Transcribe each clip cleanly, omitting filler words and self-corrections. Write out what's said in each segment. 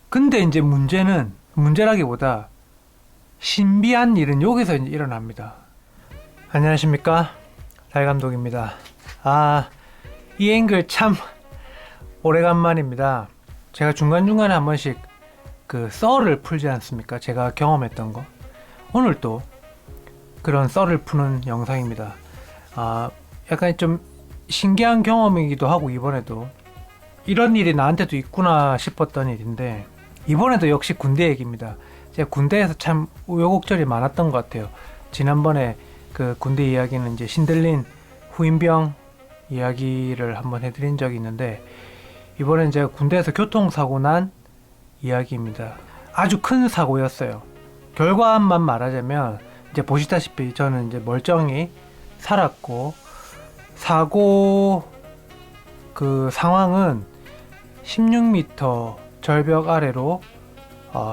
근데 이제 문제라기보다 신비한 일은 여기서 이제 일어납니다. 안녕하십니까, 달 감독입니다. 이 앵글 참 오래간만입니다. 제가 중간중간에 한 번씩 그 썰을 풀지 않습니까? 제가 경험했던 거. 오늘 또 그런 썰을 푸는 영상입니다. 약간 좀 신기한 경험이기도 하고, 이번에도 이런 일이 나한테도 있구나 싶었던 일인데, 이번에도 역시 군대 얘기입니다. 제가 군대에서 참 우여곡절이 많았던 것 같아요. 지난번에 그 군대 이야기는 이제 신들린 후임병 이야기를 한번 해드린 적이 있는데, 이번엔 제가 군대에서 교통사고 난 이야기입니다. 아주 큰 사고였어요. 결과만 말하자면, 이제 보시다시피 저는 이제 멀쩡히 살았고, 사고 그 상황은 16m 절벽 아래로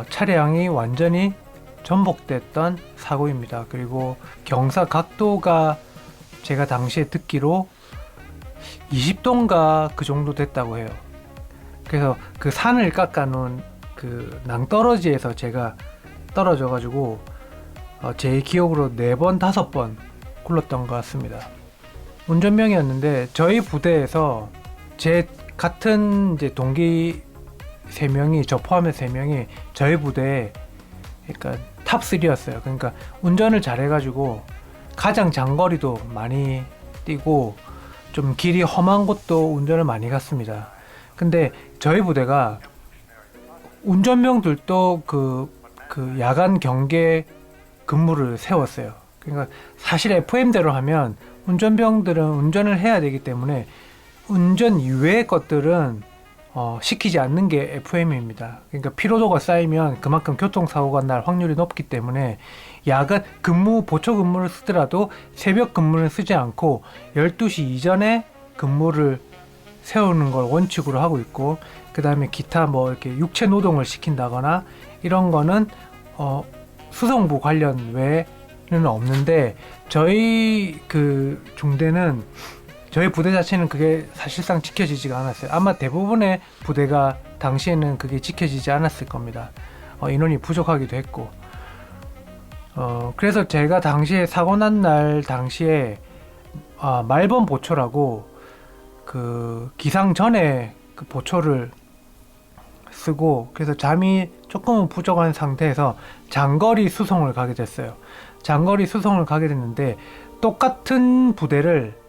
차량이 완전히 전복됐던 사고입니다. 그리고 경사 각도가 제가 당시에 듣기로 20도인가 그 정도 됐다고 해요. 그래서 그 산을 깎아놓은 그 낭떠러지에서 제가 떨어져 가지고 제 기억으로 4번 5번 굴렀던 것 같습니다. 운전병이었는데, 저희 부대에서 제 같은 이제 동기 3명이, 저 포함해서 3명이 저희 부대에 그러니까 탑3였어요. 그러니까 운전을 잘해가지고 가장 장거리도 많이 뛰고 좀 길이 험한 곳도 운전을 많이 갔습니다. 근데 저희 부대가 운전병들도 그 야간 경계 근무를 세웠어요. 그러니까 사실 FM대로 하면 운전병들은 운전을 해야 되기 때문에 운전 이외의 것들은 시키지 않는 게 FM입니다. 그러니까 피로도가 쌓이면 그만큼 교통사고가 날 확률이 높기 때문에 야간 근무, 보초 근무를 쓰더라도 새벽 근무를 쓰지 않고 12시 이전에 근무를 세우는 걸 원칙으로 하고 있고, 그 다음에 기타 뭐 이렇게 육체 노동을 시킨다거나 이런 거는 수송부 관련 외에는 없는데, 저희 그 중대는, 저희 부대 자체는 그게 사실상 지켜지지가 않았어요. 아마 대부분의 부대가 당시에는 그게 지켜지지 않았을 겁니다. 인원이 부족하기도 했고. 그래서 제가 당시에 사고 난 날 당시에 말번 보초라고 그 기상 전에 그 보초를 쓰고, 그래서 잠이 조금은 부족한 상태에서 장거리 수송을 가게 됐어요. 장거리 수송을 가게 됐는데, 똑같은 부대를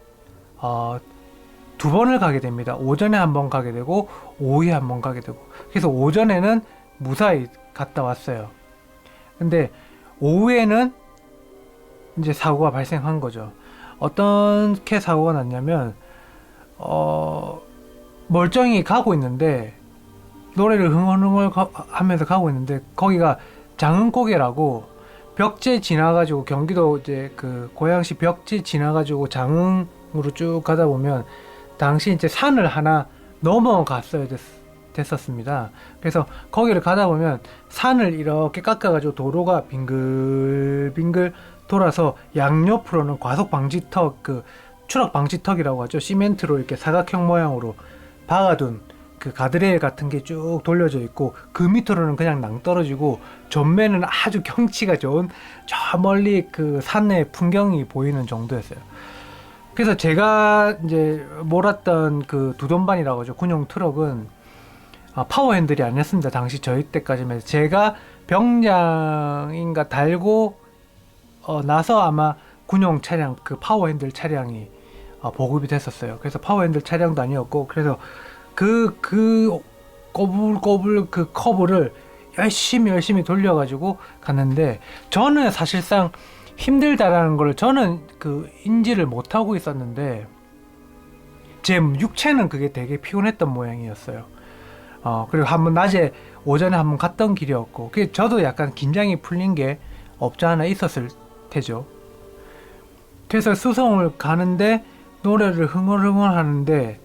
2번을 가게 됩니다. 오전에 한 번 가게 되고 오후에 한 번 가게 되고. 그래서 오전에는 무사히 갔다 왔어요. 근데 오후에는 이제 사고가 발생한 거죠. 어떻게 사고가 났냐면, 멀쩡히 가고 있는데, 노래를 흥얼흥얼 하면서 가고 있는데, 거기가 장흥고개라고, 벽제 지나가지고, 경기도 이제 그 고양시 벽제 지나가지고 장흥으로 쭉 가다 보면 당시 이제 산을 하나 넘어갔어야 됐었습니다. 그래서 거기를 가다 보면 산을 이렇게 깎아가지고 도로가 빙글빙글 돌아서 양옆으로는 과속 방지턱, 그 추락 방지턱이라고 하죠. 시멘트로 이렇게 사각형 모양으로 박아둔 그 가드레일 같은 게 쭉 돌려져 있고, 그 밑으로는 그냥 낭떠러지고, 전면은 아주 경치가 좋은 저 멀리 그 산의 풍경이 보이는 정도였어요. 그래서 제가 이제 몰았던 그 두돈반이라고 하죠. 군용 트럭은 파워 핸들이 아니었습니다. 당시 저희 때까지면. 제가 병장인가 달고 나서 아마 군용 차량, 그 파워 핸들 차량이 보급이 됐었어요. 그래서 파워 핸들 차량도 아니었고, 그래서 그 꼬불꼬불 그 커브를 열심히 돌려가지고 갔는데, 저는 사실상 힘들다라는 걸 저는 그 인지를 못하고 있었는데, 제 육체는 그게 되게 피곤했던 모양이었어요. 그리고 한번 낮에 오전에 한번 갔던 길이었고, 그게 저도 약간 긴장이 풀린 게 없지 않아 있었을 테죠. 그래서 수송을 가는데 노래를 흥얼흥얼 하는데,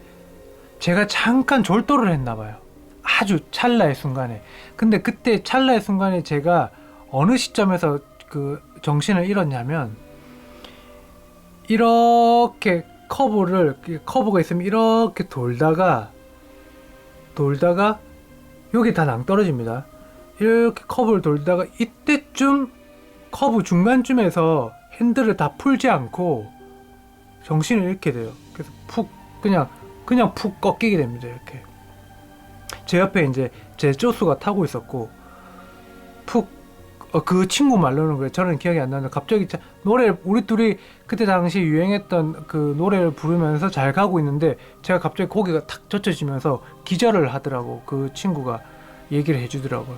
제가 잠깐 졸도를 했나봐요. 아주 찰나의 순간에. 근데 그때 찰나의 순간에 제가 어느 시점에서 그 정신을 잃었냐면, 이렇게 커브가 있으면 이렇게 돌다가 여기 다 낭떨어집니다. 이렇게 커브를 돌다가 이때쯤 커브 중간쯤에서 핸들을 다 풀지 않고 정신을 잃게 돼요. 그래서 푹 그냥 푹 꺾이게 됩니다. 이렇게 제 옆에 이제 제 쪼수가 타고 있었고 푹 그 친구 말로는 그래. 저는 기억이 안 나는데 갑자기 노래 우리 둘이 그때 당시 유행했던 그 노래를 부르면서 잘 가고 있는데 제가 갑자기 고개가 탁 젖혀지면서 기절을 하더라고. 그 친구가 얘기를 해주더라고요.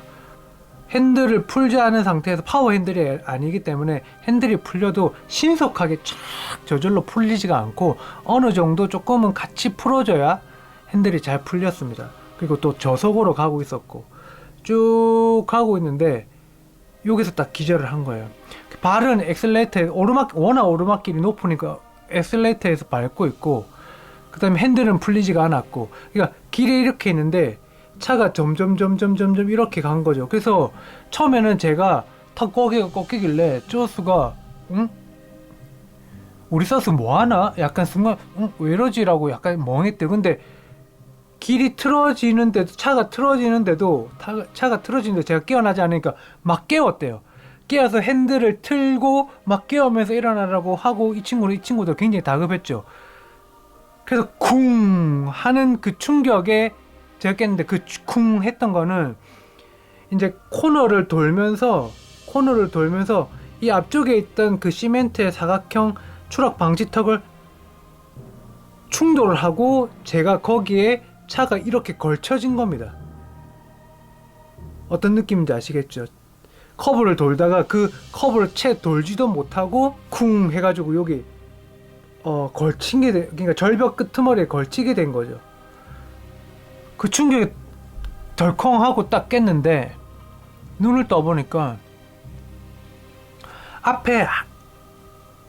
핸들을 풀지 않은 상태에서 파워 핸들이 아니기 때문에 핸들이 풀려도 신속하게 쫙 저절로 풀리지가 않고 어느 정도 조금은 같이 풀어줘야 핸들이 잘 풀렸습니다. 그리고 또 저속으로 가고 있었고 쭉 가고 있는데 여기서 딱 기절을 한 거예요. 발은 엑셀레이터에 워낙 오르막길이 높으니까 엑셀레이터에서 밟고 있고 그 다음에 핸들은 풀리지가 않았고 그러니까 길에 이렇게 있는데 차가 점점 이렇게 간 거죠. 그래서 처음에는 제가 탁 고개가 꺾이길래 쪼수가 응? 우리 서스 뭐하나? 약간 순간 왜 이러지라고 약간 멍했대. 근데 길이 틀어지는데도 차가 틀어지는데도 제가 깨어나지 않으니까 막 깨웠대요. 깨어서 핸들을 틀고 막 깨우면서 일어나라고 하고 이 친구도 굉장히 다급했죠. 그래서 쿵 하는 그 충격에 제가 깼는데 그 쿵 했던 거는 이제 코너를 돌면서 이 앞쪽에 있던 그 시멘트의 사각형 추락 방지턱을 충돌을 하고 제가 거기에 차가 이렇게 걸쳐진 겁니다. 어떤 느낌인지 아시겠죠? 커브를 돌다가 그 커브를 채 돌지도 못하고 쿵 해가지고 여기 걸친 게 그러니까 절벽 끄트머리에 걸치게 된 거죠. 그 충격에 덜컹하고 딱 깼는데 눈을 떠보니까 앞에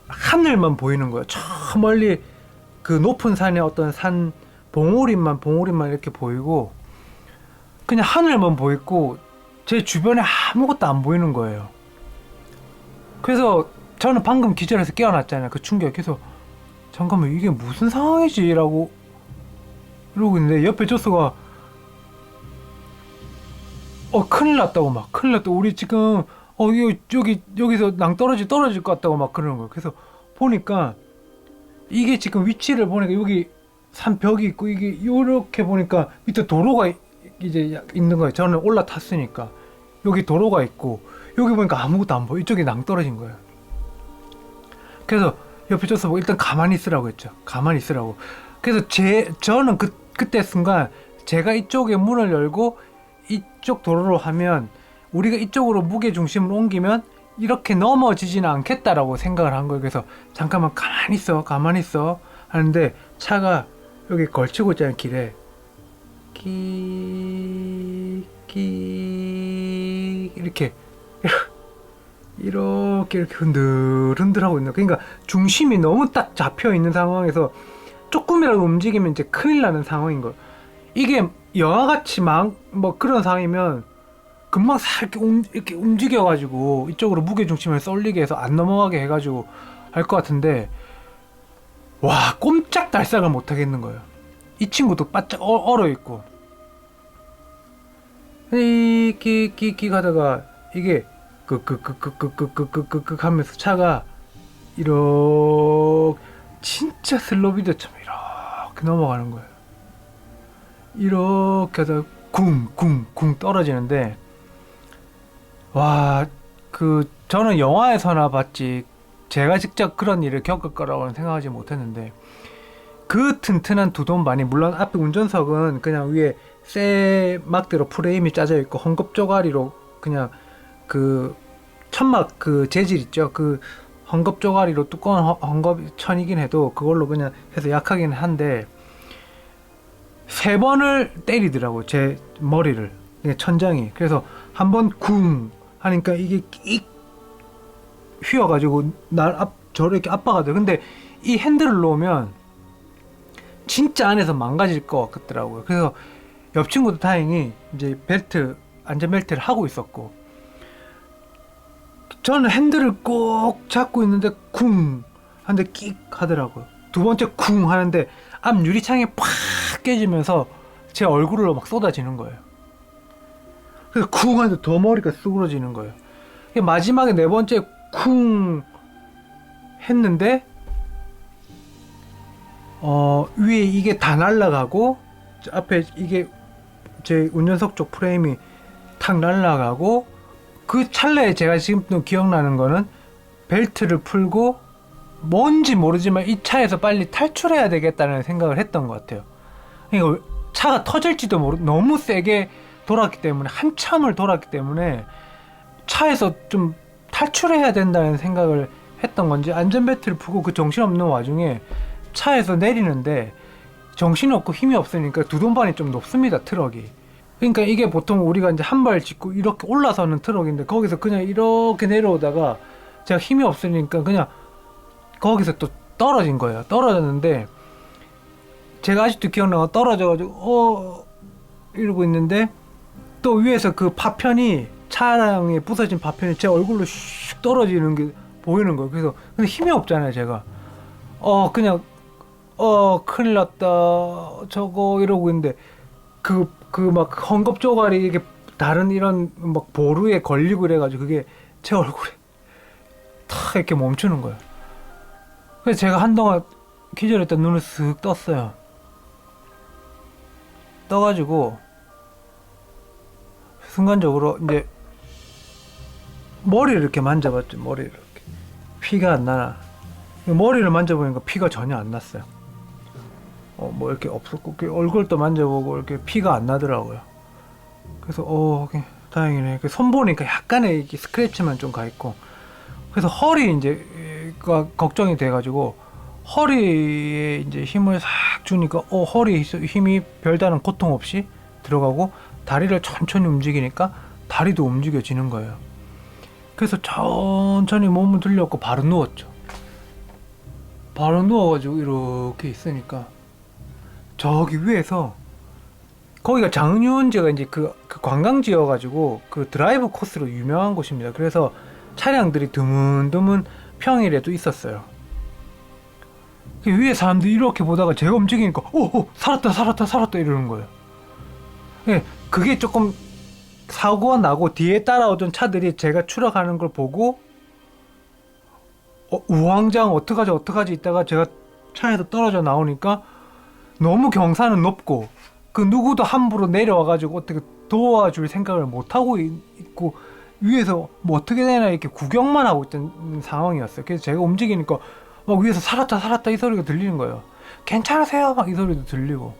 하늘만 보이는 거예요. 저 멀리 그 높은 산에 어떤 산 봉우림만 이렇게 보이고 그냥 하늘만 보이고 제 주변에 아무것도 안 보이는 거예요. 그래서 저는 방금 기절해서 깨어났잖아요. 그 충격에. 그래서 잠깐만 이게 무슨 상황이지? 라고 이러고 있는데 옆에 조수가 큰일 났다고 막 큰일 났다. 우리 지금 여기서 떨어질 것 같다고 막 그러는 거예요. 그래서 보니까 이게 지금 위치를 보니까 여기 산 벽이 있고 이게 요렇게 보니까 밑에 도로가 이제 있는 거예요. 저는 올라탔으니까 여기 도로가 있고 여기 보니까 아무것도 안 보여. 이쪽이 낭떨어진 거예요. 그래서 옆에 쫓아서 보고 일단 가만히 있으라고 했죠. 가만히 있으라고. 그래서 저는 그때 순간 제가 이쪽에 문을 열고 이쪽 도로로 하면 우리가 이쪽으로 무게 중심을 옮기면 이렇게 넘어지지는 않겠다라고 생각을 한 거예요. 그래서 잠깐만 가만히 있어 하는데 차가 여기 걸치고 있잖아요. 길에 이렇게 흔들흔들하고 있는. 그러니까 중심이 너무 딱 잡혀 있는 상황에서 조금이라도 움직이면 이제 큰일 나는 상황인 거예요. 이게 영화같이 뭐 그런 상황이면 금방 이렇게 움직여가지고 이쪽으로 무게중심을 쏠리게 해서 안 넘어가게 해가지고 할 것 같은데 와 꼼짝달싹을 못 하겠는 거예요. 이 친구도 바짝 얼어있고 끼 가다가 이게 끄끄끄끄끄끄끄끄끄 하면서 차가 이렇게 진짜 슬로비드처럼 이렇게 넘어가는 거예요. 이렇게 하다가 쿵쿵쿵 떨어지는데 와 저는 영화에서나 봤지 제가 직접 그런 일을 겪을 거라고는 생각하지 못했는데 그 튼튼한 두돈반이 물론 앞에 운전석은 그냥 위에 쇠 막대로 프레임이 짜져 있고 헝겊 쪼가리로 그냥 그 천막 그 재질 있죠. 그 헝겊 쪼가리로 두꺼운 헝겊 천이긴 해도 그걸로 그냥 해서 약하긴 한데 3번을 때리더라고 제 머리를 천장이. 그래서 한번 쿵 하니까 이게 끽 휘어가지고 저를 이렇게 압박하더라고. 근데 이 핸들을 놓으면 진짜 안에서 망가질 것 같더라고요. 그래서 옆 친구도 다행히 이제 안전벨트를 하고 있었고 저는 핸들을 꼭 잡고 있는데 쿵 하는데 끽 하더라고요. 두 번째 쿵 하는데 앞 유리창이 팍 깨지면서 제 얼굴로 막 쏟아지는 거예요. 그래서 쿵 하는데 더 머리가 쑥그러지는 거예요. 마지막에 네 번째 쿵 했는데 위에 이게 다 날아가고 앞에 이게 제 운전석 쪽 프레임이 탁 날아가고 그 찰나에 제가 지금도 기억나는 거는 벨트를 풀고 뭔지 모르지만 이 차에서 빨리 탈출해야 되겠다는 생각을 했던 것 같아요. 그러니까 차가 터질지도 너무 세게 돌았기 때문에 한참을 돌았기 때문에 차에서 좀 탈출해야 된다는 생각을 했던 건지 안전벨트를 풀고 그 정신없는 와중에 차에서 내리는데 정신이 없고 힘이 없으니까 두동반이 좀 높습니다, 트럭이. 그러니까 이게 보통 우리가 이제 한 발 짚고 이렇게 올라서는 트럭인데 거기서 그냥 이렇게 내려오다가 제가 힘이 없으니까 그냥 거기서 또 떨어진 거예요. 떨어졌는데 제가 아직도 기억나고 떨어져가지고 이러고 있는데 또 위에서 그 파편이 차량에 부서진 파편이 제 얼굴로 슉 떨어지는 게 보이는 거예요. 그래서 근데 힘이 없잖아요, 제가. 그냥 큰일 났다 저거 이러고 있는데 그 막 헝겊 조각이 이렇게 다른 이런 막 보루에 걸리고 그래가지고 그게 제 얼굴에 탁 이렇게 멈추는 거예요. 그래서 제가 한동안 기절했다 눈을 쓱 떴어요. 떠가지고 순간적으로 이제 머리를 이렇게 만져봤죠. 머리를 이렇게 피가 안 나나. 머리를 만져보니까 피가 전혀 안 났어요. 뭐 이렇게 없었고 얼굴도 만져보고 이렇게 피가 안 나더라고요. 그래서 다행이네. 손 보니까 약간의 이렇게 스크래치만 좀 가 있고. 그래서 허리 이제가 걱정이 돼가지고 허리에 이제 힘을 싹 주니까 허리 힘이 별다른 고통 없이 들어가고 다리를 천천히 움직이니까 다리도 움직여지는 거예요. 그래서 천천히 몸을 들렸고 바로 누웠죠. 바로 누워가지고 이렇게 있으니까 저기 위에서 거기가 장윤제가 이제 그 관광지여가지고 그 드라이브 코스로 유명한 곳입니다. 그래서 차량들이 드문드문 평일에도 있었어요. 위에 사람들이 이렇게 보다가 제가 움직이니까 살았다 이러는 거예요. 그게 조금 사고가 나고 뒤에 따라오던 차들이 제가 추락하는 걸 보고 우왕좌왕 어떡하지 있다가 제가 차에서 떨어져 나오니까 너무 경사는 높고 그 누구도 함부로 내려와가지고 어떻게 도와줄 생각을 못하고 있고 위에서 뭐 어떻게 되나 이렇게 구경만 하고 있던 상황이었어요. 그래서 제가 움직이니까 막 위에서 살았다 이 소리가 들리는 거예요. 괜찮으세요? 막 이 소리도 들리고.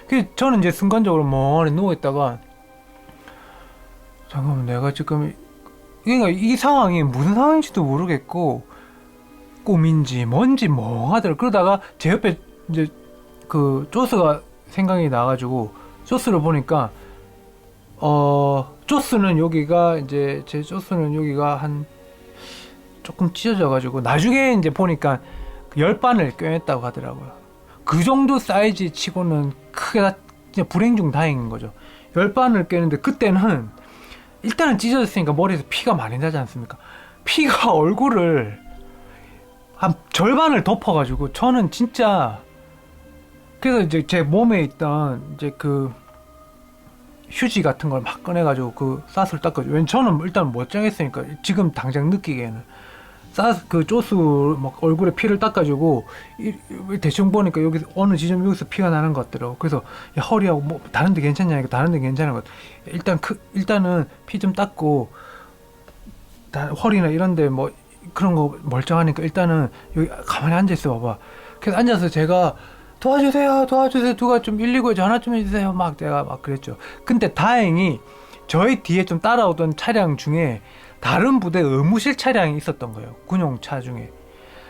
그래서 저는 이제 순간적으로 멍하니 누워있다가 잠깐만 내가 지금 그러니까 이 상황이 무슨 상황인지도 모르겠고 꿈인지 뭔지 멍하더라고요. 그러다가 제 옆에 이제 그 조스가 생각이 나가지고 조스를 보니까 조스는 여기가 이제 제 조스는 여기가 한 조금 찢어져가지고 나중에 이제 보니까 열반을 꿰냈다고 하더라고요. 그 정도 사이즈 치고는 크게 다 진짜 불행 중 다행인 거죠. 열반을 꿰는데 그때는 일단은 찢어졌으니까 머리에서 피가 많이 나지 않습니까? 피가 얼굴을 한 절반을 덮어가지고 저는 진짜 그래서 이제 제 몸에 있던 이제 그 휴지 같은 걸 막 꺼내가지고 그 쌌을 닦아줘. 왜냐면 저는 일단 멀쩡했으니까 지금 당장 느끼기에는 그 쪼스 막 얼굴에 피를 닦아주고 대충 보니까 여기 어느 지점 여기서 피가 나는 것 같더라고. 그래서 야, 허리하고 뭐 다른데 괜찮냐니까 다른데 괜찮은 것 같아. 일단은 피 좀 닦고 허리나 이런데 뭐 그런 거 멀쩡하니까 일단은 여기 가만히 앉아 있어 봐봐. 그래서 앉아서 제가 도와주세요 누가 좀 119에 전화 좀 해주세요 막 내가 막 그랬죠. 근데 다행히 저희 뒤에 좀 따라오던 차량 중에 다른 부대 의무실 차량이 있었던 거예요. 군용차 중에.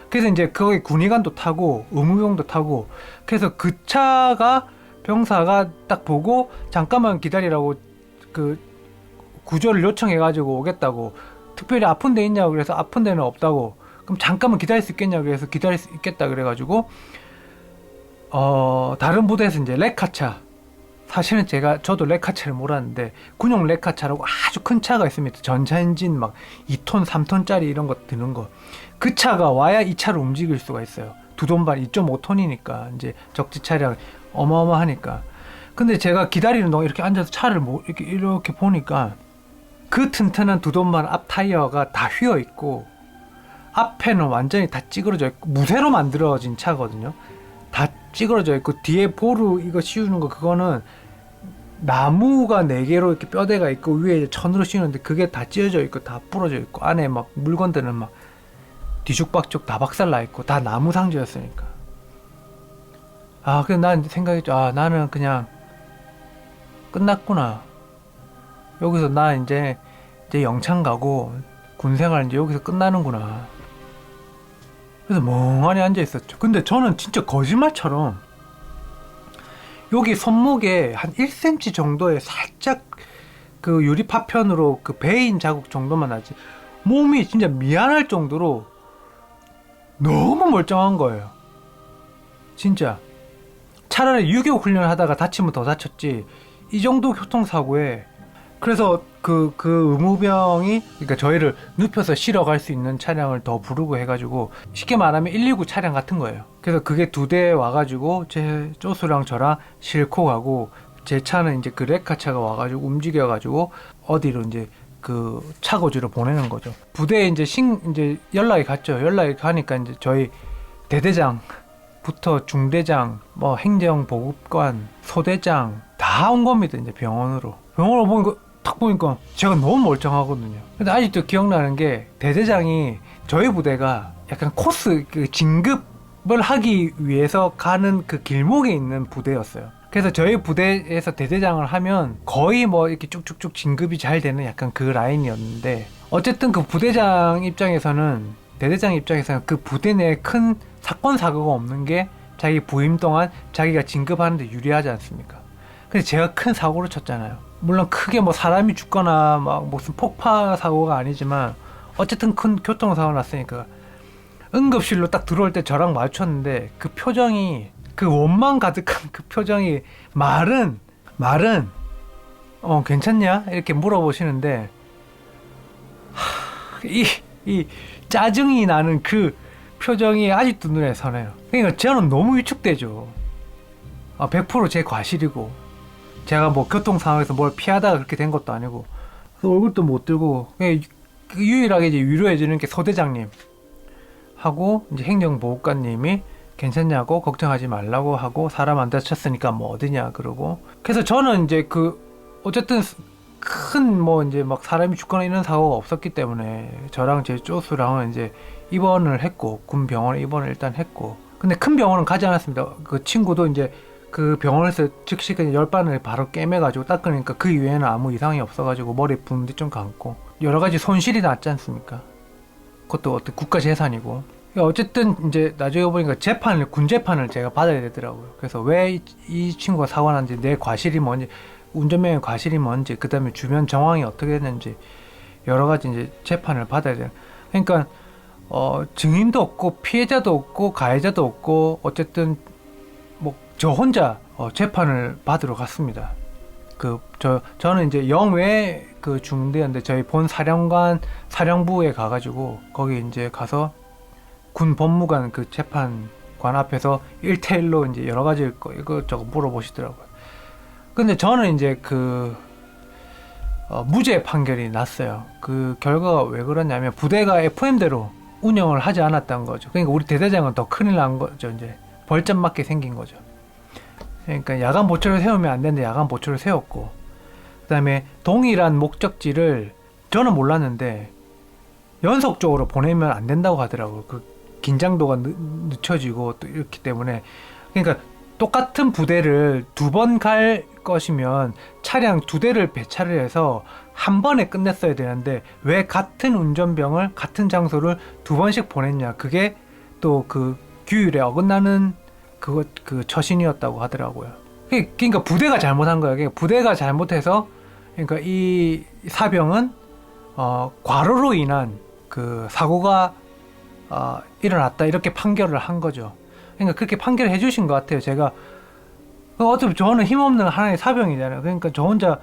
그래서 이제 거기 군의관도 타고 의무병도 타고 그래서 그 차가 병사가 딱 보고 잠깐만 기다리라고 그 구조를 요청해가지고 오겠다고. 특별히 아픈 데 있냐고 그래서 아픈 데는 없다고. 그럼 잠깐만 기다릴 수 있겠냐고 그래서 기다릴 수 있겠다 그래가지고 다른 부대에서 이제 레카차, 사실은 저도 레카차를 몰랐는데 군용 레카차라고 아주 큰 차가 있습니다. 전차 엔진 막 2톤 3톤짜리 이런 거 드는 거. 그 차가 와야 이 차를 움직일 수가 있어요. 두 돈반 2.5톤이니까 이제 적지 차량 어마어마하니까. 근데 제가 기다리는 동안 이렇게 앉아서 차를 이렇게 보니까 그 튼튼한 두돈만 앞 타이어가 다 휘어 있고 앞에는 완전히 다 찌그러져 있고 무쇠로 만들어진 차거든요. 다 찌그러져 있고 뒤에 보루 이거 씌우는 거 그거는 나무가 4개로 이렇게 뼈대가 있고 위에 이제 천으로 씌우는데 그게 다 찢어져 있고 다 부러져 있고 안에 막 물건들은 막 뒤죽박죽 다 박살나 있고 다 나무 상자였으니까. 그래서 난 생각했죠. 나는 그냥 끝났구나. 여기서 나 이제 영창 가고 군생활 이제 여기서 끝나는구나. 그래서 멍하니 앉아 있었죠. 근데 저는 진짜 거짓말처럼 여기 손목에 한 1cm 정도의 살짝 그 유리 파편으로 그 베인 자국 정도만 나지 몸이 진짜 미안할 정도로 너무 멀쩡한 거예요. 진짜 차라리 유교 훈련을 하다가 다치면 더 다쳤지 이 정도 교통사고에. 그래서 그 의무병이 그러니까 저희를 눕혀서 실어 갈 수 있는 차량을 더 부르고 해가지고 쉽게 말하면 119 차량 같은 거예요. 그래서 그게 2대 와가지고 제 쪼수랑 저랑 싣고 가고 제 차는 이제 그 레카차가 와가지고 움직여가지고 어디로 이제 그 차고지로 보내는 거죠. 부대에 이제 이제 연락이 갔죠. 연락이 가니까 이제 저희 대대장부터 중대장, 뭐 행정보급관, 소대장 다 온 겁니다. 이제 병원으로 보니까 딱 보니까 제가 너무 멀쩡하거든요. 근데 아직도 기억나는 게 대대장이 저희 부대가 약간 코스 그 진급을 하기 위해서 가는 그 길목에 있는 부대였어요. 그래서 저희 부대에서 대대장을 하면 거의 뭐 이렇게 쭉쭉쭉 진급이 잘 되는 약간 그 라인이었는데 어쨌든 그 부대장 입장에서는 대대장 입장에서는 그 부대 내에 큰 사건 사고가 없는 게 자기 부임 동안 자기가 진급하는데 유리하지 않습니까? 근데 제가 큰 사고를 쳤잖아요. 물론 크게 뭐 사람이 죽거나 막 무슨 폭파 사고가 아니지만 어쨌든 큰 교통사고 났으니까 응급실로 딱 들어올 때 저랑 마주쳤는데 그 표정이 그 원망 가득한 그 표정이 말은 괜찮냐? 이렇게 물어보시는데 이 짜증이 나는 그 표정이 아직도 눈에 선해요. 그러니까 저는 너무 위축되죠. 100% 제 과실이고 제가 뭐 교통 상황에서 뭘 피하다가 그렇게 된 것도 아니고 그래서 얼굴도 못 들고 그냥 유일하게 이제 위로해주는 게 소대장님 하고 이제 행정보호관님이 괜찮냐고 걱정하지 말라고 하고 사람 안 다쳤으니까 뭐 어디냐 그러고. 그래서 저는 이제 그 어쨌든 큰 뭐 이제 막 사람이 죽거나 이런 사고가 없었기 때문에 저랑 제 쪼수랑은 이제 입원을 했고 군 병원에 입원을 일단 했고. 근데 큰 병원은 가지 않았습니다. 그 친구도 이제 그 병원에서 즉시 그냥 열반을 바로 깨매가지고 닦으니까 그 이외에는 아무 이상이 없어가지고 머리 붓는데 좀 감고 여러 가지 손실이 났지 않습니까? 그것도 어떤 국가 재산이고. 어쨌든 이제 나중에 보니까 군 재판을 제가 받아야 되더라고요. 그래서 왜 이 친구가 사고 났는지, 내 과실이 뭔지, 운전면허 과실이 뭔지, 그 다음에 주변 정황이 어떻게 됐는지 여러 가지 이제 재판을 받아야 돼요. 그러니까 증인도 없고 피해자도 없고 가해자도 없고 어쨌든 뭐 저 혼자 재판을 받으러 갔습니다. 저는 이제 영외 그 중대였는데 저희 본 사령부에 가가지고 거기 이제 가서 군 법무관 그 재판관 앞에서 1대1로 이제 여러 가지 이것저것 물어보시더라고요. 근데 저는 이제 무죄 판결이 났어요. 그 결과가 왜 그러냐면 부대가 FM대로 운영을 하지 않았던 거죠. 그러니까 우리 대대장은 더 큰일 난 거죠. 이제 벌점 맞게 생긴 거죠. 그러니까 야간 보초를 세우면 안 되는데 야간 보초를 세웠고, 그 다음에 동일한 목적지를 저는 몰랐는데 연속적으로 보내면 안 된다고 하더라고요. 그 긴장도가 늦춰지고 또 이렇기 때문에. 그러니까 똑같은 부대를 2번 갈 것이면 차량 2대를 배차를 해서 한 번에 끝냈어야 되는데 왜 같은 운전병을 같은 장소를 2번씩 보냈냐. 그게 또 그 규율에 어긋나는 그 처신이었다고 하더라고요. 그러니까 부대가 잘못한 거예요. 그러니까 부대가 잘못해서, 그러니까 이 사병은 과로로 인한 그 사고가 일어났다 이렇게 판결을 한 거죠. 그러니까 그렇게 판결을 해주신 것 같아요. 제가 어차피 저는 힘없는 하나의 사병이잖아요. 그러니까 저 혼자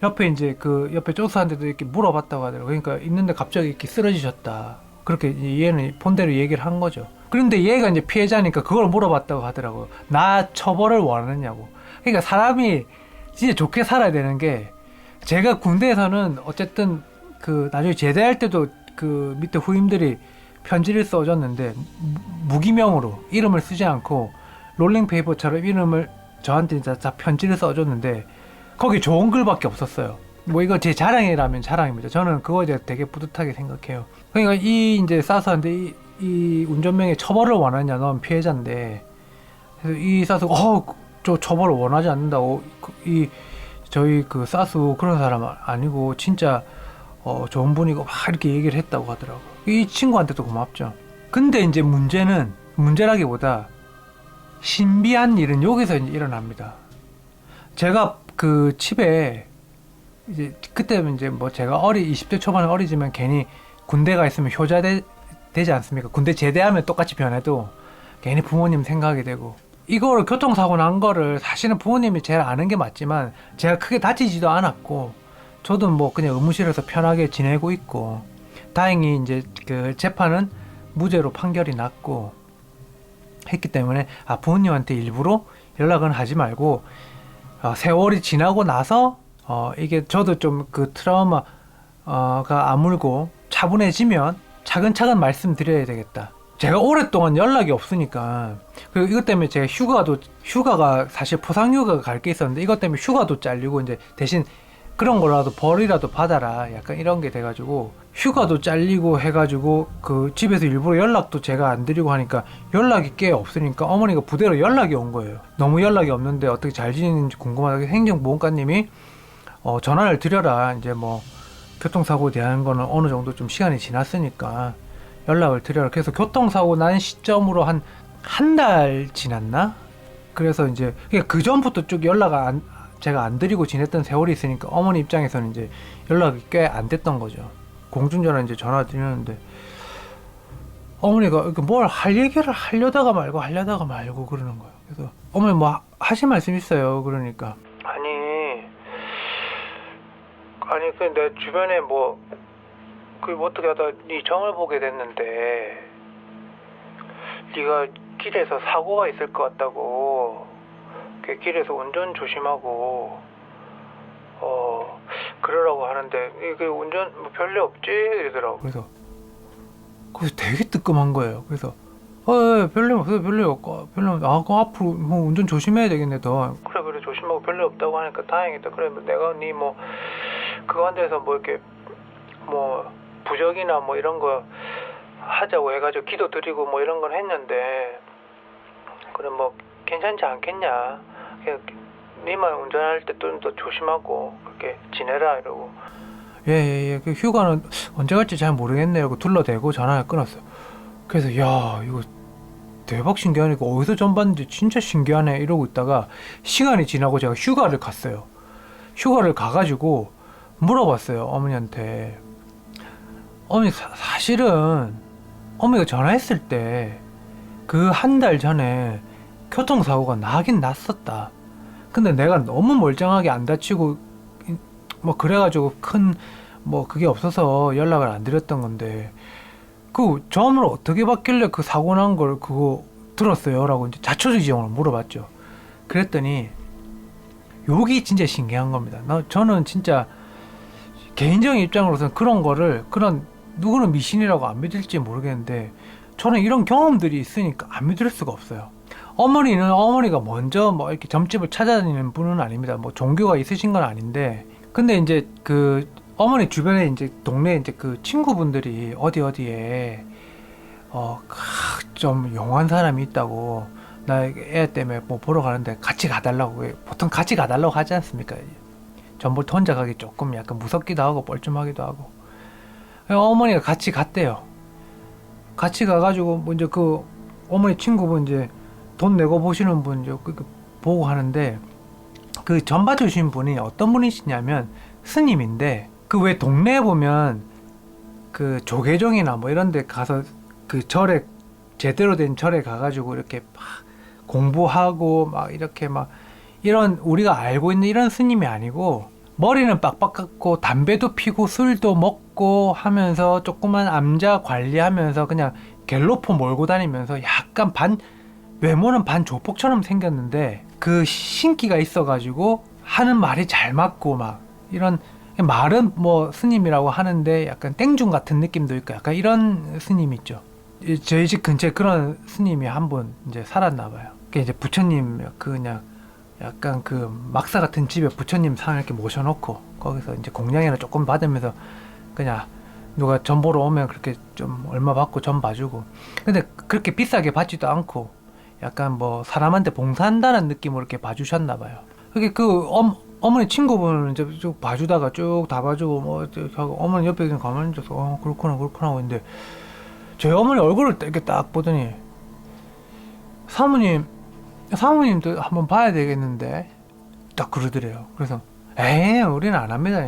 옆에 이제 그 옆에 조수한테도 이렇게 물어봤다고 하더라고요. 그러니까 있는데 갑자기 이렇게 쓰러지셨다. 그렇게 얘는 본대로 얘기를 한 거죠. 그런데 얘가 이제 피해자니까 그걸 물어봤다고 하더라고요. 나 처벌을 원하느냐고. 그러니까 사람이 진짜 좋게 살아야 되는 게 제가 군대에서는 어쨌든 그 나중에 제대할 때도 그 밑에 후임들이 편지를 써줬는데 무기명으로 이름을 쓰지 않고 롤링페이퍼처럼 이름을 저한테 이제 다 편지를 써줬는데 거기 좋은 글밖에 없었어요. 뭐 이거 제 자랑이라면 자랑입니다. 저는 그거에 대해 되게 뿌듯하게 생각해요. 그러니까 이 이제 사수한테 이 운전명의 처벌을 원하냐, 넌 피해자인데. 그래서 이 사수가 저 처벌을 원하지 않는다고. 저희 그 사수 그런 사람 아니고 진짜 좋은 분이고 막 이렇게 얘기를 했다고 하더라고. 이 친구한테도 고맙죠. 근데 이제 문제라기보다 신비한 일은 여기서 이제 일어납니다. 제가 그 집에 이제 그때는 이제 뭐 제가 20대 초반에 어리지만 괜히 군대가 있으면 효자 되지 않습니까? 군대 제대하면 똑같이 변해도 괜히 부모님 생각이 되고, 이거를 교통사고 난 거를 사실은 부모님이 제일 아는 게 맞지만 제가 크게 다치지도 않았고 저도 뭐 그냥 의무실에서 편하게 지내고 있고, 다행히 이제 그 재판은 무죄로 판결이 났고 했기 때문에 부모님한테 일부러 연락은 하지 말고 세월이 지나고 나서 이게 저도 좀 그 트라우마가 아물고 차분해지면 차근차근 말씀드려야 되겠다. 제가 오랫동안 연락이 없으니까, 그리고 이것 때문에 제가 휴가가 사실 포상휴가가 갈 게 있었는데 이것 때문에 휴가도 잘리고 이제 대신 그런 거라도 벌이라도 받아라 약간 이런 게 돼가지고 휴가도 잘리고 해가지고 그 집에서 일부러 연락도 제가 안 드리고 하니까 연락이 꽤 없으니까 어머니가 부대로 연락이 온 거예요. 너무 연락이 없는데 어떻게 잘 지내는지 궁금하다고 행정보험과님이 전화를 드려라. 이제 뭐 교통사고에 대한 거는 어느 정도 좀 시간이 지났으니까 연락을 드려라. 그래서 교통사고 난 시점으로 한 달 지났나? 그래서 이제 그 전부터 쭉 제가 안 드리고 지냈던 세월이 있으니까 어머니 입장에서는 이제 연락이 꽤 안 됐던 거죠. 공중전화 이제 전화 드리는데 어머니가 뭘 할 얘기를 하려다가 말고 그러는 거예요. 그래서 어머니 뭐 하실 말씀 있어요? 그러니까 아니 그 내 주변에 뭐 어떻게 하다 네 정을 보게 됐는데 네가 길에서 사고가 있을 것 같다고, 그 길에서 운전 조심하고 그러라고 하는데 이게 운전 뭐 별일 없지 이러더라고. 그래서 되게 뜨끔한 거예요. 그래서 별일 없어요. 별일 없고 그럼 앞으로 뭐 운전 조심해야 되겠네 더. 그래 조심하고 별일 없다고 하니까 다행이다. 그래 내가 네 뭐 그거 한 데서 뭐 이렇게 뭐 부적이나 뭐 이런 거 하자고 해가지고 기도 드리고 뭐 이런 걸 했는데, 그래 뭐 괜찮지 않겠냐, 그냥 니만 운전할 때 좀 더 조심하고 그렇게 지내라 이러고. 예. 그 휴가는 언제 갈지 잘 모르겠네 이러고 둘러대고 전화를 끊었어요. 그래서 야 이거 대박 신기하니까 어디서 전 봤는지 진짜 신기하네 이러고 있다가 시간이 지나고 제가 휴가를 갔어요. 휴가를 가가지고 물어봤어요 어머니한테. 어머니 사실은 어머니가 전화했을 때 그 한 달 전에 교통사고가 나긴 났었다. 근데 내가 너무 멀쩡하게 안 다치고 뭐 그래가지고 큰 뭐 그게 없어서 연락을 안 드렸던 건데 그 점을 어떻게 받길래 그 사고 난 걸 그거 들었어요? 라고 이제 자초지종을 물어봤죠. 그랬더니 여기 진짜 신기한 겁니다. 저는 진짜 개인적인 입장으로서는 그런 거를 누구는 미신이라고 안 믿을지 모르겠는데 저는 이런 경험들이 있으니까 안 믿을 수가 없어요. 어머니가 먼저 뭐 이렇게 점집을 찾아다니는 분은 아닙니다. 뭐 종교가 있으신 건 아닌데, 근데 이제 그 어머니 주변에 이제 동네에 이제 그 친구분들이 어디에 좀 용한 사람이 있다고, 나 애 때문에 뭐 보러 가는데 같이 가달라고. 보통 같이 가달라고 하지 않습니까? 전부터 혼자 가기 조금 약간 무섭기도 하고 뻘쭘하기도 하고. 어머니가 같이 갔대요. 같이 가가지고 뭐 이제 그 어머니 친구분 이제 돈 내고 보시는 분 이제 보고 하는데, 그 전 봐주신 분이 어떤 분이시냐면 스님인데, 그 왜 동네에 보면 그 조계종이나 뭐 이런 데 가서 그 절에 제대로 된 절에 가가지고 이렇게 막 공부하고 막 이렇게 막 이런 우리가 알고 있는 이런 스님이 아니고, 머리는 빡빡 깎고 담배도 피고 술도 먹고 하면서 조그만 암자 관리하면서 그냥 갤로포 몰고 다니면서 약간 외모는 반 조폭처럼 생겼는데 그 신기가 있어가지고 하는 말이 잘 맞고 막 이런 말은 뭐 스님이라고 하는데 약간 땡중 같은 느낌도 있고 약간 이런 스님 있죠. 저희 집 근처에 그런 스님이 한 분 이제 살았나 봐요. 그게 이제 부처님 그냥 약간 그 막사 같은 집에 부처님 상 이렇게 모셔놓고 거기서 이제 공양이나 조금 받으면서 그냥 누가 전 보러 오면 그렇게 좀 얼마 받고 전 봐주고. 근데 그렇게 비싸게 받지도 않고 약간 뭐 사람한테 봉사한다는 느낌으로 이렇게 봐주셨나 봐요. 그게 그 어머니 친구분은 이제 쭉 봐주다가 쭉 다 봐주고 뭐 하고 어머니 옆에 그냥 가만히 앉아서 그렇구나 하고 있는데 저희 어머니 얼굴을 이렇게 딱 보더니 사모님도 한번 봐야 되겠는데 딱 그러더래요. 그래서 에이 우리는 안 합니다.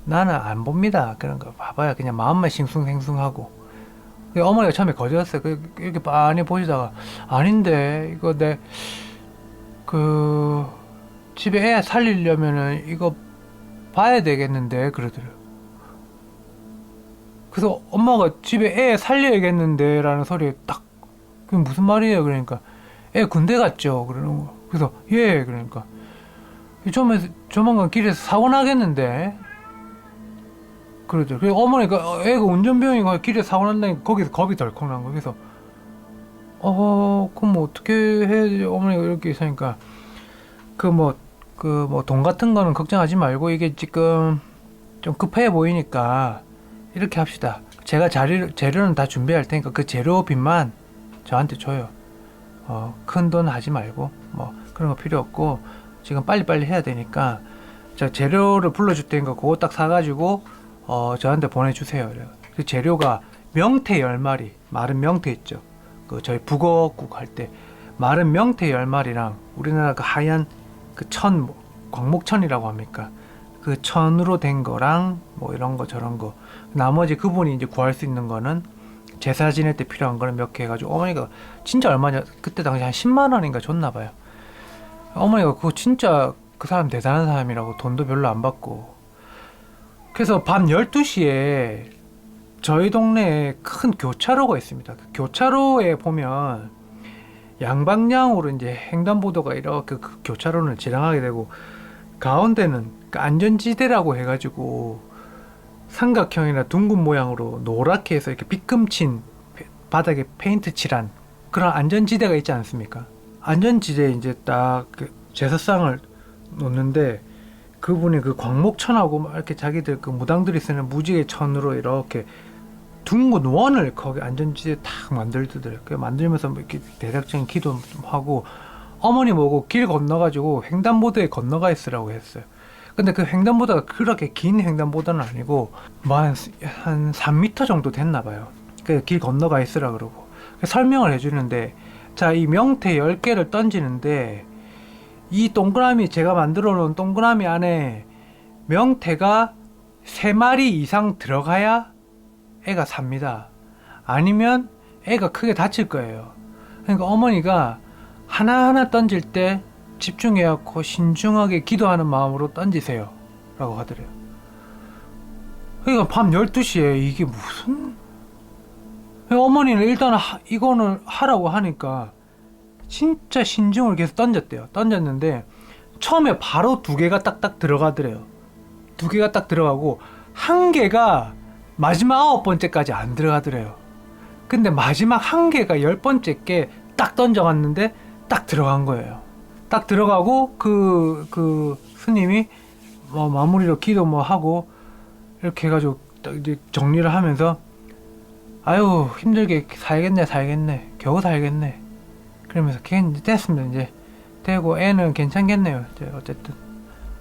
나는 안 봅니다. 그런 거 봐봐야 그냥 마음만 싱숭생숭하고. 어머니가 처음에 거절했어요. 이렇게 빤히 보시다가 아닌데 이거 내 그 집에 애 살리려면은 이거 봐야 되겠는데 그러더래요. 그래서 엄마가 집에 애 살려야겠는데 라는 소리에 딱 그게 무슨 말이에요? 그러니까 애 군대 갔죠 그러는 거. 그래서 예 그러니까 조만간 길에서 사고 나겠는데 그러죠. 그래서 어머니가 애가 운전병이고 길에 사고 난다니까 거기서 겁이 덜컥 난 거. 그래서 그럼 뭐 어떻게 해? 어머니가 이렇게 있으니까 그 뭐 돈 같은 거는 걱정하지 말고 이게 지금 좀 급해 보이니까 이렇게 합시다. 제가 재료는 다 준비할 테니까 그 재료비만 저한테 줘요. 큰 돈 하지 말고 뭐 그런 거 필요 없고 지금 빨리빨리 해야 되니까 제가 재료를 불러줄 테니까 그거 딱 사가지고 저한테 보내주세요. 그 재료가 명태 10마리, 마른 명태 있죠. 그 저희 북어국 할 때 마른 명태 10마리랑 우리나라 그 하얀 그 광목천이라고 합니까? 그 천으로 된 거랑 뭐 이런 거 저런 거 나머지 그분이 이제 구할 수 있는 거는 제사 지낼 때 필요한 거는 몇 개 해가지고 어머니가 진짜 얼마냐 그때 당시 한 10만 원인가 줬나 봐요. 어머니가 그거 진짜 그 사람 대단한 사람이라고 돈도 별로 안 받고. 그래서 밤 12시에 저희 동네에 큰 교차로가 있습니다. 그 교차로에 보면 양방향으로 이제 횡단보도가 이렇게 그 교차로를 지나가게 되고 가운데는 그 안전지대라고 해가지고 삼각형이나 둥근 모양으로 노랗게 해서 이렇게 빗금친 바닥에 페인트 칠한 그런 안전지대가 있지 않습니까? 안전지대에 이제 딱 그 제사상을 놓는데 그분이 그 광목천하고 이렇게 자기들 그 무당들이 쓰는 무지개 천으로 이렇게 둥근 원을 거기 안전지대에 탁 만들더래요. 그 만들면서 뭐 이렇게 대략적인 기도 좀 하고 어머니 보고 길 건너가지고 횡단보도에 건너가 있으라고 했어요. 근데 그 횡단보도가 그렇게 긴 횡단보도는 아니고 뭐 한 3m 정도 됐나 봐요. 그 길 건너가 있으라 그러고 설명을 해주는데 자, 이 명태 10개를 던지는데 이 동그라미 제가 만들어 놓은 동그라미 안에 명태가 3마리 이상 들어가야 애가 삽니다. 아니면 애가 크게 다칠 거예요. 그러니까 어머니가 하나하나 던질 때 집중해갖고 신중하게 기도하는 마음으로 던지세요 라고 하더래요. 그러니까 밤 12시에 이게 무슨 어머니는 일단 이거는 하라고 하니까 진짜 신중을 계속 던졌대요. 던졌는데 처음에 바로 2개가 딱딱 들어가더래요. 2개가 딱 들어가고 1개가 마지막 9번째까지 안 들어가더래요. 근데 마지막 1개가 10번째 게 딱 던져갔는데 딱 들어간 거예요. 딱 들어가고 그 스님이 뭐 마무리로 기도 뭐 하고 이렇게 해가지고 딱 이제 정리를 하면서 아유 힘들게 살겠네 겨우 살겠네 그러면서 걔는 됐습니다. 이제 되고 애는 괜찮겠네요. 이제 어쨌든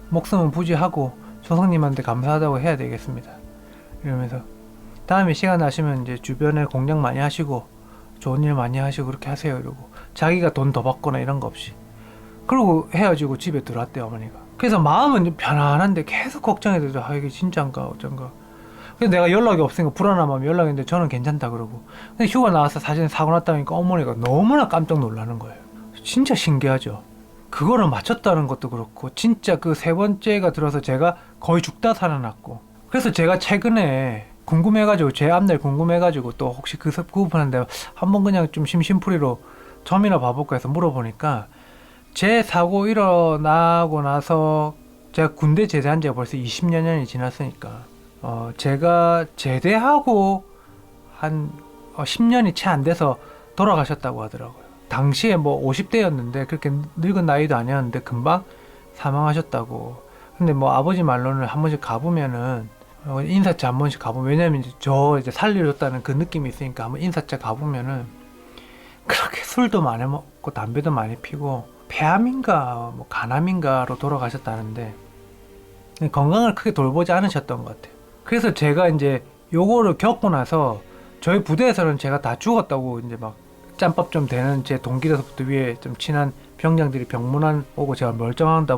목숨은 부지하고 조상님한테 감사하다고 해야 되겠습니다. 이러면서 다음에 시간 나시면 이제 주변에 공양 많이 하시고 좋은 일 많이 하시고 그렇게 하세요. 이러고 자기가 돈 더 받거나 이런 거 없이 그러고 헤어지고 집에 들어왔대요 어머니가. 그래서 마음은 좀 편안한데 계속 걱정이 되죠. 아 이게 진짜인가 어쩐가. 그래서 내가 연락이 없으니까 불안한 마음에 연락했는데 저는 괜찮다 그러고. 근데 휴가 나와서 사진에 사고 났다니까 어머니가 너무나 깜짝 놀라는 거예요. 진짜 신기하죠. 그거를 맞췄다는 것도 그렇고 진짜 그 3번째가 들어서 제가 거의 죽다 살아났고. 그래서 제가 최근에 궁금해가지고 제 앞날 궁금해가지고 또 혹시 그 부분한테 한번 그냥 좀 심심풀이로 점이나 봐볼까 해서 물어보니까 제 사고 일어나고 나서 제가 군대 제대한 지가 벌써 20년이 지났으니까 제가 제대하고 한 10년이 채 안 돼서 돌아가셨다고 하더라고요. 당시에 뭐 50대였는데 그렇게 늙은 나이도 아니었는데 금방 사망하셨다고. 근데 뭐 아버지 말로는 한 번씩 가보면은 인사차 한 번씩 가보면, 왜냐면 이제 살려줬다는 그 느낌이 있으니까 한번 인사차 가보면은 그렇게 술도 많이 먹고 담배도 많이 피고 폐암인가 뭐 간암인가로 돌아가셨다는데 건강을 크게 돌보지 않으셨던 것 같아요. 그래서 제가 이제 요거를 겪고 나서 저희 부대에서는 제가 다 죽었다고 이제 막 짬밥 좀 되는 제 동기들부터 위에 좀 친한 병장들이 병문안 오고 제가 멀쩡한다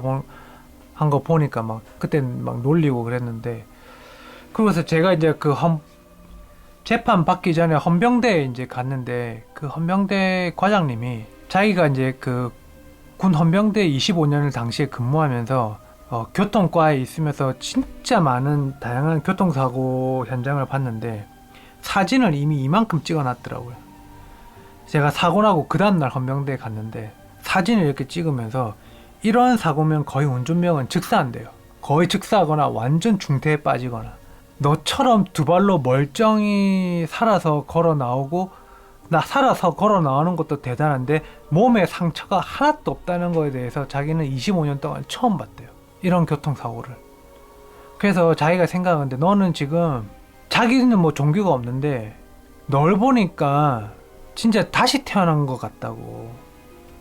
한 거 보니까 막 그땐 막 놀리고 그랬는데, 그러고서 제가 이제 그 재판 받기 전에 헌병대에 이제 갔는데 그 헌병대 과장님이 자기가 이제 그 군 헌병대 25년을 당시에 근무하면서 교통과에 있으면서 진짜 많은 다양한 교통사고 현장을 봤는데 사진을 이미 이만큼 찍어놨더라고요. 제가 사고 나고 그 다음날 헌병대에 갔는데 사진을 이렇게 찍으면서 이런 사고면 거의 운전병은 즉사한대요. 거의 즉사하거나 완전 중태에 빠지거나, 너처럼 두 발로 멀쩡히 살아서 걸어 나오고, 살아서 걸어 나오는 것도 대단한데 몸에 상처가 하나도 없다는 거에 대해서 자기는 25년 동안 처음 봤대요. 이런 교통사고를. 그래서 자기가 생각하는데, 너는 지금, 자기는 뭐 종교가 없는데 널 보니까 진짜 다시 태어난 것 같다고.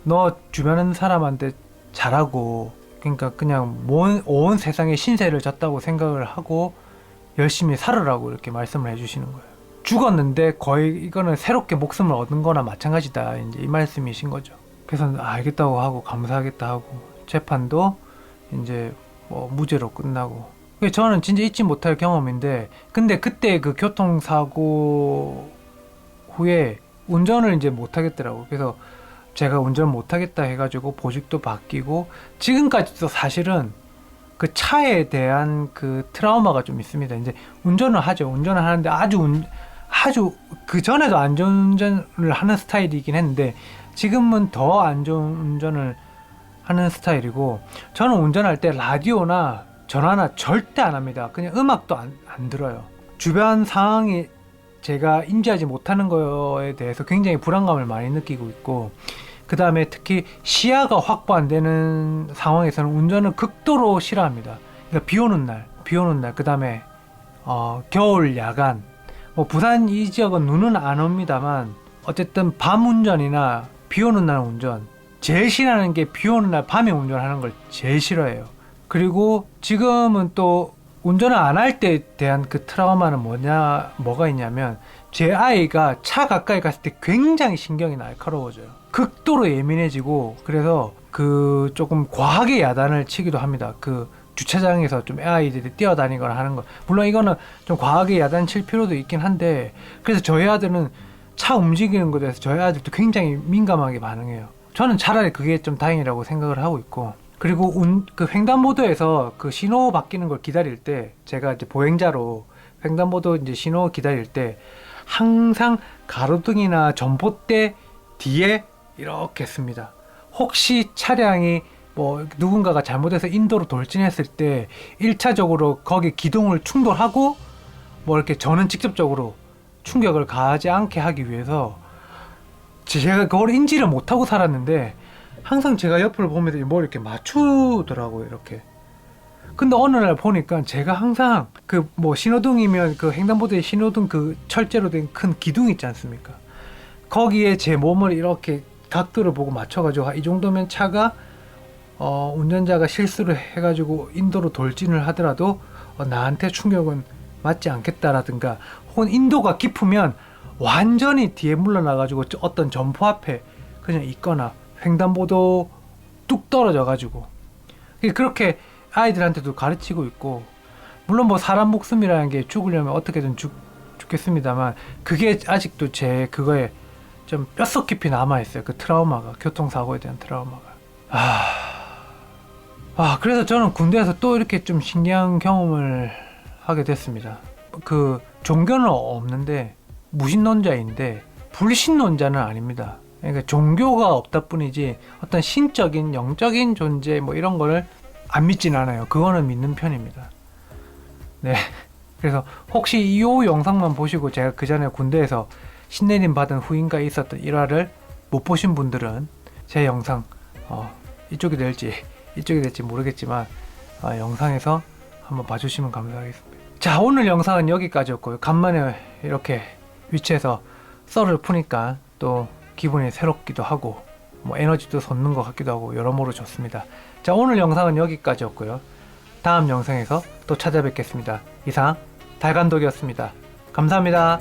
너 주변 사람한테 잘하고, 그러니까 그냥 온 세상에 신세를 졌다고 생각을 하고 열심히 살으라고 이렇게 말씀을 해주시는 거예요. 죽었는데 거의 이거는 새롭게 목숨을 얻은 거나 마찬가지다, 이제 이 말씀이신 거죠. 그래서 알겠다고 하고 감사하겠다 하고 재판도 이제 뭐 무죄로 끝나고. 저는 진짜 잊지 못할 경험인데, 근데 그때 그 교통사고 후에 운전을 이제 못하겠더라고. 그래서 제가 운전 못하겠다 해가지고 보직도 바뀌고, 지금까지도 사실은 그 차에 대한 그 트라우마가 좀 있습니다. 이제 운전을 하죠. 운전을 하는데 아주 그 전에도 안전운전을 하는 스타일이긴 했는데 지금은 더 안전운전을 하는 스타일이고, 저는 운전할 때 라디오나 전화나 절대 안 합니다. 그냥 음악도 안 들어요. 주변 상황이 제가 인지하지 못하는 거에 대해서 굉장히 불안감을 많이 느끼고 있고, 그 다음에 특히 시야가 확보 안 되는 상황에서는 운전을 극도로 싫어합니다. 그러니까 비 오는 날, 그 다음에 겨울 야간, 뭐 부산 이 지역은 눈은 안 옵니다만 어쨌든 밤 운전이나 비 오는 날 운전, 제일 싫어하는 게 비 오는 날 밤에 운전하는 걸 제일 싫어해요. 그리고 지금은 또 운전을 안 할 때에 대한 그 트라우마는 뭐가 있냐면, 제 아이가 차 가까이 갔을 때 굉장히 신경이 날카로워져요. 극도로 예민해지고, 그래서 그 조금 과하게 야단을 치기도 합니다. 그 주차장에서 좀 아이들이 뛰어다니거나 하는 거, 물론 이거는 좀 과하게 야단 칠 필요도 있긴 한데, 그래서 저희 아들은 차 움직이는 것에 대해서 저희 아들도 굉장히 민감하게 반응해요. 저는 차라리 그게 좀 다행이라고 생각을 하고 있고, 그리고 그 횡단보도에서 그 신호 바뀌는 걸 기다릴 때, 제가 이제 보행자로 횡단보도 이제 신호 기다릴 때 항상 가로등이나 전봇대 뒤에 이렇게 씁니다. 혹시 차량이 뭐 누군가가 잘못해서 인도로 돌진했을 때 1차적으로 거기 기둥을 충돌하고 뭐 이렇게 저는 직접적으로 충격을 가하지 않게 하기 위해서 제가 그걸 인지를 못하고 살았는데, 항상 제가 옆을 보면서 뭘 이렇게 맞추더라고요, 이렇게. 근데 어느 날 보니까 제가 항상 그 뭐 신호등이면 그 횡단보도에 신호등 그 철제로 된 큰 기둥 있지 않습니까? 거기에 제 몸을 이렇게 각도를 보고 맞춰가지고, 이 정도면 차가 운전자가 실수를 해가지고 인도로 돌진을 하더라도 나한테 충격은 맞지 않겠다라든가, 혹은 인도가 깊으면 완전히 뒤에 물러나가지고 어떤 점포 앞에 그냥 있거나 횡단보도 뚝 떨어져가지고, 그렇게 아이들한테도 가르치고 있고, 물론 뭐 사람 목숨이라는 게 죽으려면 어떻게든 죽겠습니다만, 그게 아직도 제 그거에 좀 뼛속 깊이 남아있어요. 그 트라우마가, 교통사고에 대한 트라우마가. 그래서 저는 군대에서 또 이렇게 좀 신기한 경험을 하게 됐습니다. 그 종교는 없는데 무신론자인데 불신론자는 아닙니다. 그러니까 종교가 없다 뿐이지 어떤 신적인 영적인 존재 뭐 이런 거를 안 믿진 않아요. 그거는 믿는 편입니다. 네. 그래서 혹시 이 영상만 보시고 제가 그 전에 군대에서 신내림 받은 후임과 있었던 일화를 못 보신 분들은 제 영상 이쪽이 될지 모르겠지만 영상에서 한번 봐주시면 감사하겠습니다. 자, 오늘 영상은 여기까지였고요. 간만에 이렇게 위치에서 썰을 푸니까 또 기분이 새롭기도 하고 뭐 에너지도 솟는 것 같기도 하고 여러모로 좋습니다. 자, 오늘 영상은 여기까지였고요. 다음 영상에서 또 찾아뵙겠습니다. 이상 달간독이었습니다. 감사합니다.